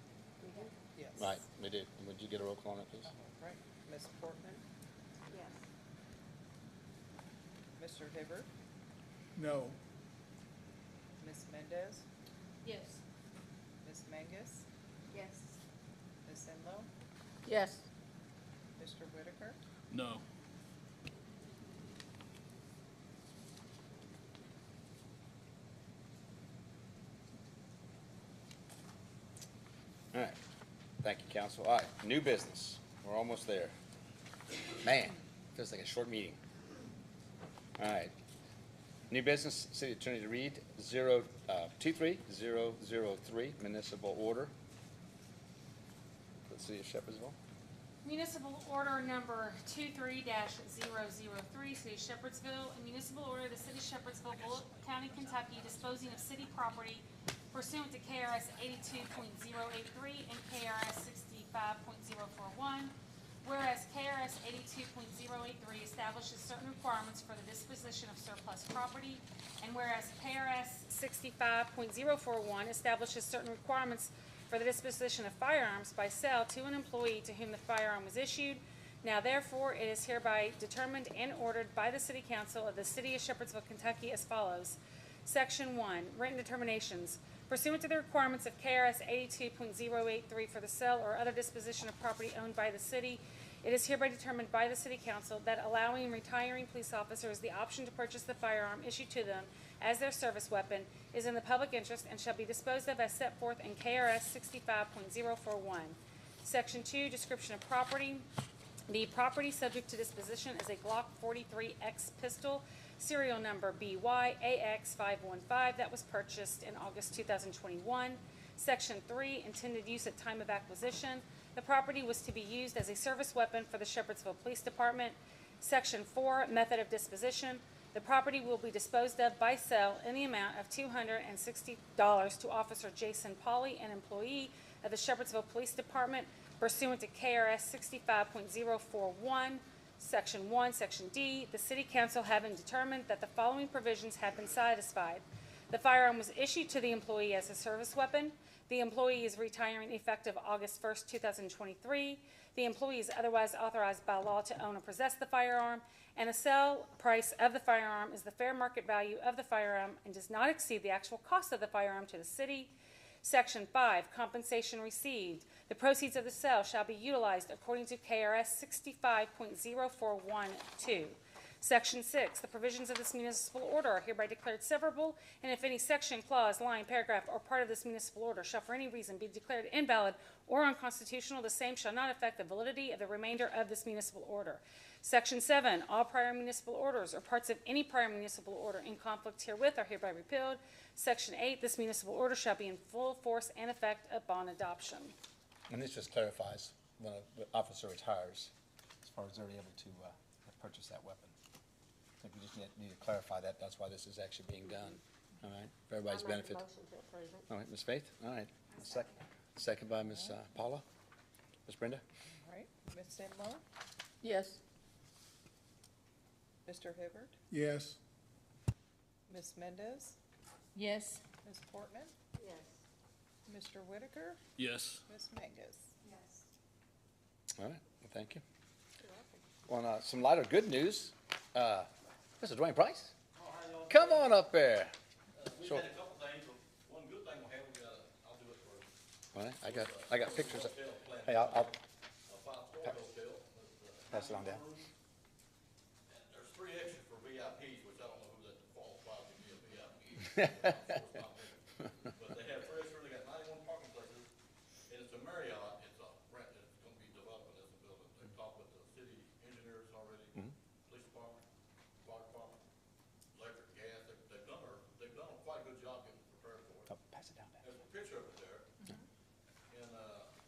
Yes.
Right, we did. Would you get a roll call on it, please?
Right. Ms. Portman? Yes. Mr. Hibbert?
No.
Ms. Mendez?
Yes.
Ms. Mangus?
Yes.
Ms. Enlow?
Yes.
Mr. Whitaker?
No.
All right, thank you, council. All right, new business. We're almost there. Man, feels like a short meeting. All right. New business, city attorney to read, 23003, municipal order. For the city of Shepherdsville.
Municipal order number 23-003, City of Shepherdsville, a municipal order of the City of Shepherdsville, Bullock County, Kentucky, disposing of city property pursuant to KRS 82.083 and KRS 65.041. Whereas KRS 82.083 establishes certain requirements for the disposition of surplus property, and whereas KRS 65.041 establishes certain requirements for the disposition of firearms by sale to an employee to whom the firearm was issued. Now therefore, it is hereby determined and ordered by the City Council of the City of Shepherdsville, Kentucky as follows. Section 1, written determinations. pursuant to the requirements of KRS 82.083 for the sale or other disposition of property owned by the city. It is hereby determined by the city council that allowing retiring police officers the option to purchase the firearm issued to them as their service weapon is in the public interest and shall be disposed of as set forth in KRS 65.041. Section 2, description of property. The property subject to disposition is a Glock 43X pistol, serial number BYAX515, that was purchased in August 2021. Section 3, intended use at time of acquisition. The property was to be used as a service weapon for the Shepherdsville Police Department. Section 4, method of disposition. The property will be disposed of by sale in the amount of $260 to Officer Jason Pauley, an employee of the Shepherdsville Police Department, pursuant to KRS 65.041, Section 1, Section D, the City Council having determined that the following provisions have been satisfied. The firearm was issued to the employee as a service weapon. The employee is retiring effective August 1st, 2023. The employee is otherwise authorized by law to own or possess the firearm, and the sale price of the firearm is the fair market value of the firearm and does not exceed the actual cost of the firearm to the city. Section 5, compensation received. The proceeds of the sale shall be utilized according to KRS 65.0412. Section 6, the provisions of this municipal order are hereby declared severable, and if any section, clause, line, paragraph, or part of this municipal order shall for any reason be declared invalid or unconstitutional, the same shall not affect the validity of the remainder of this municipal order. Section 7, all prior municipal orders or parts of any prior municipal order in conflict herewith are hereby repealed. Section 8, this municipal order shall be in full force and effect upon adoption.
And this just clarifies when an officer retires, as far as they're able to purchase that weapon. I think we just need to clarify that. That's why this is actually being done. All right, for everybody's benefit. All right, Ms. Faith, all right. Second by Ms. Paula. Ms. Brenda?
All right, Ms. Enlow,
Yes.
Mr. Hibbert,
Yes.
Ms. Mendez,
Yes.
Ms. Portman,
Yes.
Mr. Whitaker,
Yes.
Ms. Mangus.
Yes.
All right, well, thank you. On some lighter good news, Mr. Dwayne Price, come on up there.
We've
Sure.
had a couple things, but one good thing we have, I'll do it first.
All right, I got pictures.
Hotel plan.
Hey, I'll
A five-star hotel.
pass it on down.
And there's 3 extras for VIPs, which I don't know who that qualifies to be a VIP. But they have 3 extras, they got 91 parking places, and it's a Marriott, it's gonna be developing as a building. They've talked with the city engineers already, police department, fire department, electric, gas, they've done a quite a good job getting prepared for it.
Oh, pass it down there.
There's a picture of it there, and,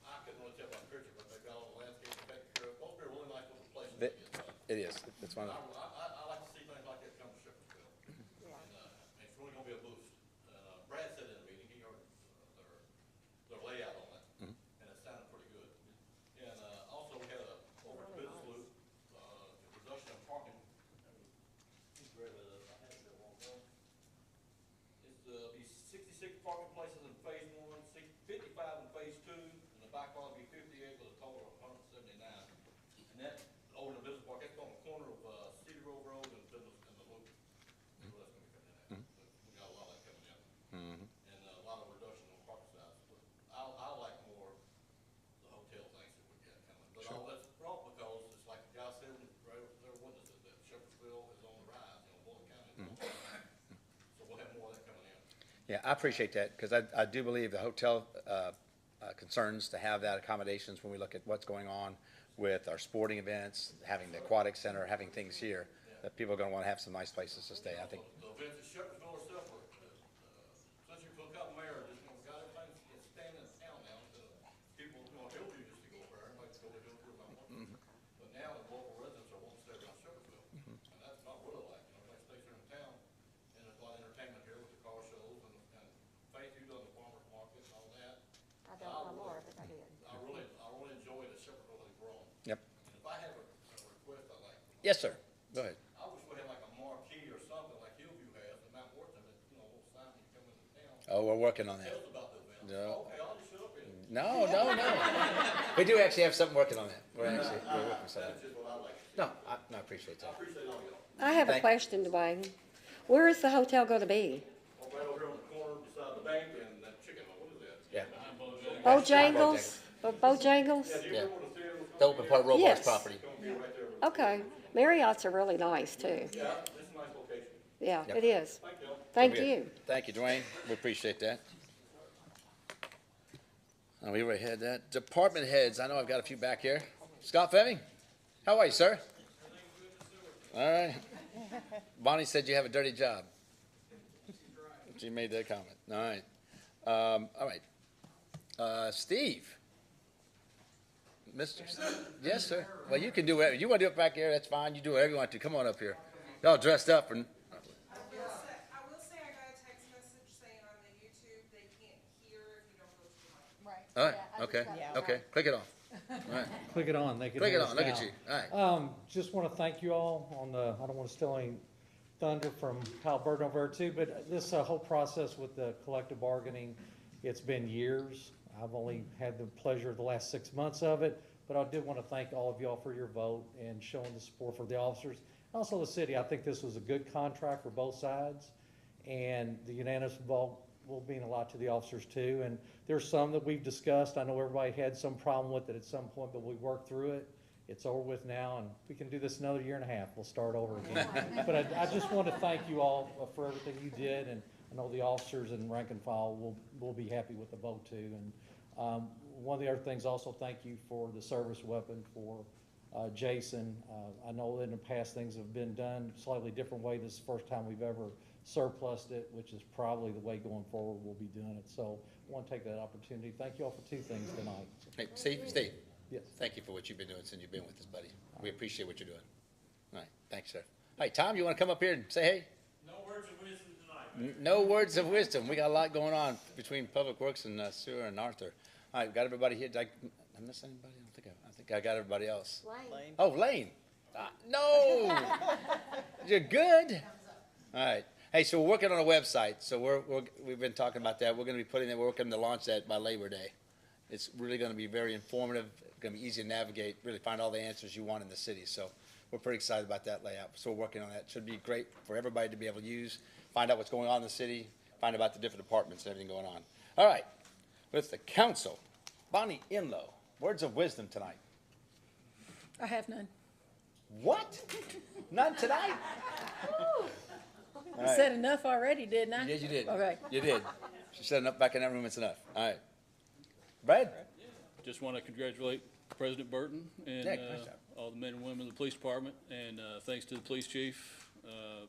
I couldn't really tell by the picture, but they've got all the landscaping taken care of, supposed to be a really nice little place to get done.
It is, it's one
I,
of,
I like to see things like that come to Shepherdsville. And, it's really gonna be a boost. Brad said in the meeting, he heard, their layout on that, and it sounded pretty good. And, also we had over at the business loop, the reduction of parking. I had it there a while ago. It's, be 66 parking places in phase 1, 55 in phase 2, and the back one will be 58 with a total of 179. And that, over in the business park, that's on the corner of, City Grove Road and Business and the Loop. That's where that's gonna be coming in at. But we got a lot of that coming in. And a lot of reduction on parking size. But I like more the hotel things that we got coming. But all that's wrong because it's like the guy said, they're witnesses that Shepherdsville is on the rise, Boyle County is on the rise. So we'll have more of that coming in.
yeah, I appreciate that, because I do believe the hotel concerns to have that accommodations when we look at what's going on with our sporting events, having the aquatic center, having things here, that people are gonna wanna have some nice places to stay, I think.
The events at Shepherdsville are separate. Since you took out mayor, just, got everything that's standing in town now, people, Hillview used to go there, everybody go to Hillview if I want to. But now the local residents are wanting to stay around Shepherdsville, and that's not really like, everybody stays here in town, and there's a lot of entertainment here with the car shows, and Faith, you done the farmer's market and all that.
I don't know more, but I did.
I really enjoy that Shepherdsville has grown.
Yep.
And if I have a request, I'd like.
Yes, sir, go ahead.
I wish we had like a marquee or something like Hillview has in Mount Worthington, that, little sign when you come into town,
Oh, we're working on that.
tells about the event.
No.
Okay, I'll just show up in.
No. We do actually have something working on that. We're working on something.
That's just what I like.
No, I appreciate
I
that.
appreciate all y'all.
I have a
Thank-
question, Dwayne. Where is the hotel gonna be?
Right over here on the corner beside the bank and that
Bojangles, Bojangles?
Yeah. The open part of Robart's
Yes.
property.
Okay. Marriott's are really nice too.
Yeah, it's a nice location.
Yeah,
Yep.
it is.
Thank you.
Thank
Very good.
you.
Thank you, Dwayne. We appreciate that. We already had that. Department heads, I know I've got a few back here. Scott Fleming, how are you, sir? All right. Bonnie said you have a dirty job. She made that comment. All right. All right. Steve. Mr. Yes, sir. Well, you can do whatever. You want to do it back here, that's fine. You do whatever you want to. Come on up here. Y'all dressed up and,
I will say I got a text message saying on the YouTube they can't hear if you don't go to the mic.
Right.
all right, okay, okay. Click it on. All right.
Click it on, they can
Click
hear
it
us
on. Look
now.
at you. All right.
Just want to thank you all on the, I don't want to steal any thunder from Kyle Burton over there too, but this whole process with the collective bargaining, it's been years. I've only had the pleasure of the last 6 months of it, but I did want to thank all of y'all for your vote and showing the support for the officers. Also the city, I think this was a good contract for both sides, and the unanimous vote will mean a lot to the officers too. And there's some that we've discussed. I know everybody had some problem with it at some point, but we worked through it. It's over with now, and we can do this another year and a half. We'll start over again. But I just want to thank you all for everything you did, and I know the officers and rank and file will be happy with the vote too. And one of the other things, also thank you for the service weapon for Jason. I know in the past things have been done slightly different way. This is the first time we've ever surplused it, which is probably the way going forward we'll be doing it. So I want to take that opportunity. Thank you all for two things tonight.
Hey, Steve.
Yes.
Thank you for what you've been doing since you've been with us, buddy. We appreciate what you're doing. All right, thanks, sir. Hey, Tom, you want to come up here and say hey?
No words of wisdom tonight.
No words of wisdom. We got a lot going on between Public Works and Sewer and Arthur. All right, got everybody here. Did I miss anybody? I think I got everybody else.
Lane.
Oh, Lane. No, you're good. All right. Hey, so we're working on a website. So we've been talking about that. We're going to be we're working to launch that by Labor Day. It's really going to be very informative. It's going to be easy to navigate. Really find all the answers you want in the city. So we're pretty excited about that layout. So we're working on that. It should be great for everybody to be able to use, find out what's going on in the city, find about the different departments and everything going on. All right. With the council, Bonnie Inlow, words of wisdom tonight.
I have none.
What? None tonight?
I said enough already, didn't I?
Yeah, you did.
Okay.
You did. She said enough back in that room. It's enough. All right. Brad?
Just want to congratulate President Burton and
Yeah, nice job.
all the men and women of the police department, and thanks to the police chief.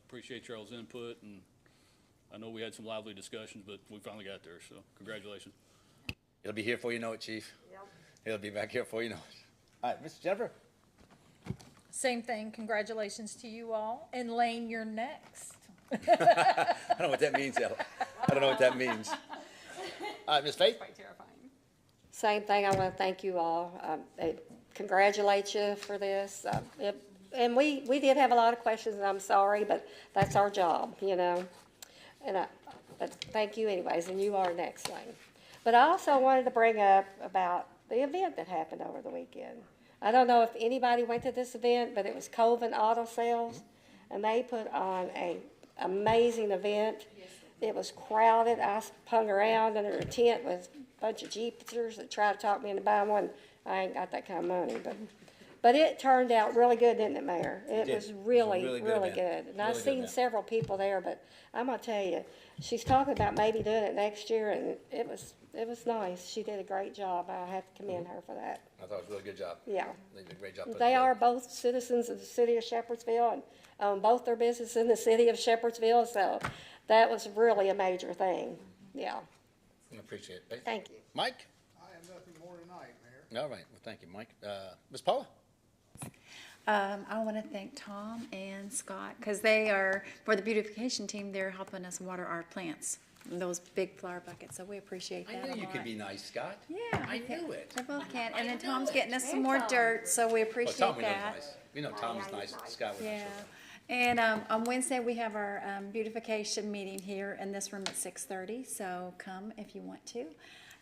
Appreciate y'all's input, and I know we had some lively discussions, but we finally got there, so congratulations.
It'll be here before you know it, Chief. Yep. It'll be back here before you know it. All right, Mr. Jennifer?
Same thing, congratulations to you all. And Lane, you're next.
I don't know what that means, Ella. I don't know what that means. All right, Ms. Faith?
Quite terrifying.
Same thing, I want to thank you all, congratulate you for this. And we did have a lot of questions, and I'm sorry, but that's our job, you know. But thank you anyways, and you are next, Lane. But I also wanted to bring up about the event that happened over the weekend. I don't know if anybody went to this event, but it was Colvin Auto Sales, and they put on an amazing event. It was crowded. I hung around under a tent with a bunch of Jeepsters that tried to talk me into buying one. I ain't got that kind of money, but it turned out really good, didn't it, Mayor? It
did.
was
It was a
really,
really good
really
event.
good. And I've
Really good
seen
event.
several people there, but I'm gonna tell you, she's talking about maybe doing it next year, and it was nice. She did a great job. I have to commend her for that.
I thought it was a really good job.
Yeah.
They did a great job. putting
They
it
are
together.
both citizens of the city of Shepherdsville and own both their business in the city of Shepherdsville, so that was really a major thing. Yeah,
I appreciate it. Faith.
thank you.
Mike?
I have nothing more tonight, Mayor.
All right, well, thank you, Mike. Ms. Paula?
I want to thank Tom and Scott, because they are, for the beautification team, they're helping us water our plants, those big flower buckets, so we appreciate
I
that a
knew you
lot.
could be nice, Scott.
Yeah.
I knew it.
They both can, and then
knew
Tom's
it.
getting us some more dirt, so we
Well,
appreciate
Tom, we know is
that.
nice. We know Tom is nice. Scott was not
Yeah,
sure.
and on Wednesday, we have our beautification meeting here in this room at 6:30, so come if you want to.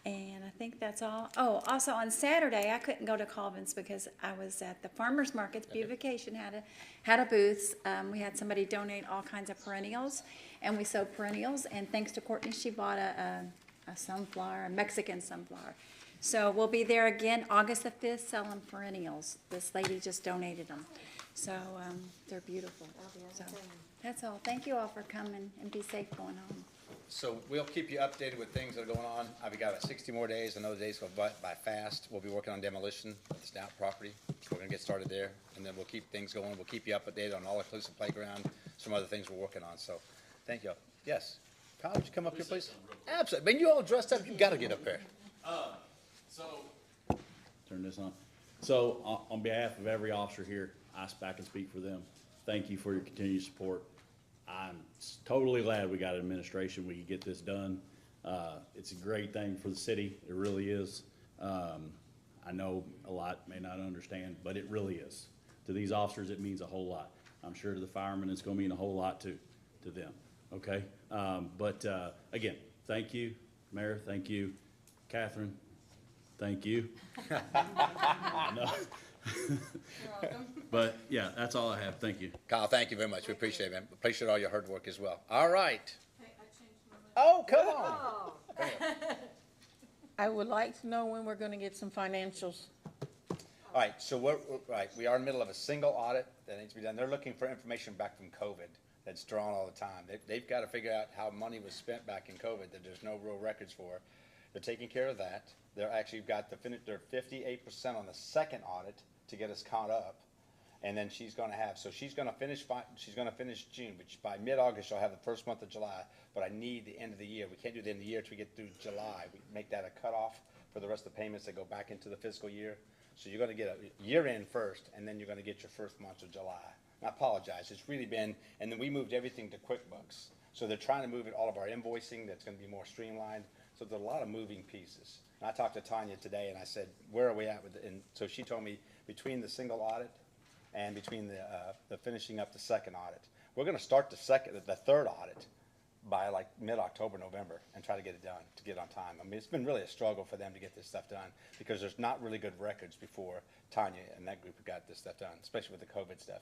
And I think that's all. Oh, also on Saturday, I couldn't go to Colvin's because I was at the farmer's markets. Beautification had a booth. We had somebody donate all kinds of perennials, and we sold perennials. And thanks to Courtney, she bought a sunflower, a Mexican sunflower.
So we'll be there again August the 5th selling perennials. This lady just donated them. So they're beautiful. So that's all. Thank you all for coming, and be safe going home.
So we'll keep you updated with things that are going on. We've got about 60 more days. I know the days go by fast. We'll be working on demolition of the Stout property. We're gonna get started there, and then we'll keep things going. We'll keep you up to date on all-inclusive playground, some other things we're working on, so, thank you. Yes, Kyle, would you come up here, please? Absolutely. Man, you all dressed up, you gotta get up there.
Turn this on. So, on behalf of every officer here, I can speak for them. Thank you for your continued support. I'm totally glad we got an administration, we could get this done. It's a great thing for the city, it really is. I know a lot may not understand, but it really is. To these officers, it means a whole lot. I'm sure to the firemen, it's gonna mean a whole lot to them, okay? Again, thank you, Mayor, thank you, Catherine, thank you. But, yeah, that's all I have, thank you.
Kyle, thank you very much. We appreciate it, man. Appreciate all your hard work as well. All right.
Hey, I changed my mind.
Oh, come on.
I would like to know when we're gonna get some financials.
All right, so we are in the middle of a single audit that needs to be done. They're looking for information back from COVID that's drawn all the time. They've got to figure out how money was spent back in COVID that there's no real records for. They're taking care of that. They're actually got they're 58% on the second audit to get us caught up. And then she's gonna finish June, which by mid-August, she'll have the first month of July. But I need the end of the year. We can't do the end of the year till we get through July. We make that a cutoff for the rest of the payments that go back into the fiscal year. So you're gonna get a year end first, and then you're gonna get your first month of July. And I apologize, it's really been, and then we moved everything to QuickBooks. So they're trying to move all of our invoicing, that's gonna be more streamlined. So there's a lot of moving pieces. And I talked to Tanya today, and I said, where are we at with it? And so she told me, between the single audit and between the finishing up the second audit, we're gonna start the third audit by like mid-October, November, and try to get it done, to get on time. I mean, it's been really a struggle for them to get this stuff done, because there's not really good records before Tanya and that group got this stuff done, especially with the COVID stuff.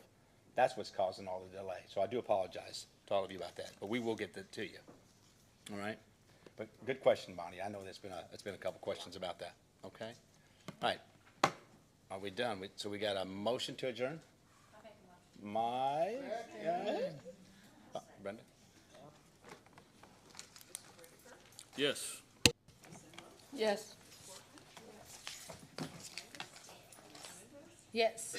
That's what's causing all the delay. So I do apologize to all of you about that, but we will get that to you. All right? But good question, Bonnie. I know there's been a couple questions about that. Okay? All right. Are we done? So we got a motion to adjourn? Brenda?
Yes.
Yes. Yes.